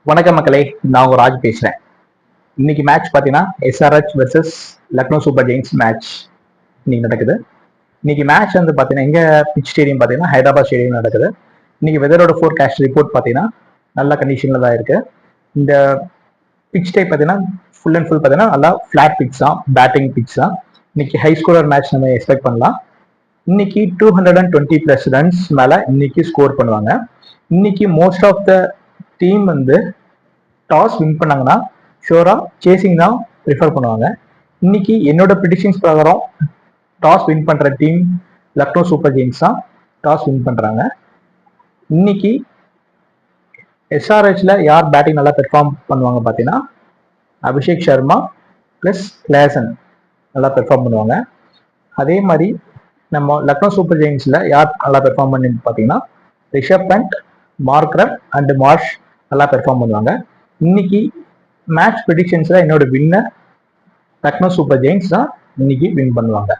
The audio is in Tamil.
வணக்கம் மக்களே, நான் உங்க ராஜ் பேசுறேன். இன்னைக்கு மேட்ச் பார்த்தீங்கன்னா SRH versus Lucknow super giants match இன்னைக்கு நடக்குது. இன்னைக்கு மேட்ச் வந்து பார்த்தீங்கன்னா எங்க பிச் ஸ்டேடியம் பார்த்தீங்கன்னா ஹைதராபாத் ஸ்டேடியம் நடக்குது. இன்னைக்கு வெதரோட ஃபோர்காஸ்ட் ரிப்போர்ட் பார்த்தீங்கன்னா நல்ல கண்டிஷன்ல தான் இருக்கு. இந்த பிச் டைப் பார்த்தீங்கன்னா ஃபுல் அண்ட் ஃபுல் பார்த்தீங்கன்னா நல்லா ஃபிளாட் பிச் தான், பேட்டிங் பிச் தான். இன்னைக்கு ஹை ஸ்கோரர் மேட்ச் நம்ம எக்ஸ்பெக்ட் பண்ணலாம். இன்னைக்கு 220+ ரன்ஸ் மேல இன்னைக்கு ஸ்கோர் பண்ணுவாங்க. இன்னைக்கு மோஸ்ட் ஆஃப் த டீம் வந்து டாஸ் வின் பண்ணாங்கன்னா ஷோரா சேசிங் தான் ப்ரிஃபர் பண்ணுவாங்க. இன்னைக்கு என்னோட ப்ரிடிக்ஷன்ஸ் பிரகாரம் டாஸ் வின் பண்ற டீம் லக்னோ சூப்பர் ஜெயின்ஸ் தான் டாஸ் வின் பண்றாங்க. இன்னைக்கு எஸ்ஆர்ஹெச்ல யார் பேட்டிங் நல்லா பெர்ஃபார்ம் பண்ணுவாங்க பார்த்தீங்கன்னா அபிஷேக் சர்மா பிளஸ் கிளாசன் நல்லா பெர்ஃபார்ம் பண்ணுவாங்க. அதே மாதிரி நம்ம லக்னோ சூப்பர் ஜெயின்ஸ்ல யார் நல்லா பெர்ஃபார்ம் பண்ணி பார்த்தீங்கன்னா Rishabh Pant, Markram and Marsh நல்லா பெர்ஃபார்ம் பண்ணுவாங்க. இன்னைக்கு மேட்ச் ப்ரெடிக்ஷன்ஸ்ல என்னோட வின்னர் லக்னோ சூப்பர் ஜெயின்ஸ் தான் இன்னைக்கு வின் பண்ணுவாங்க.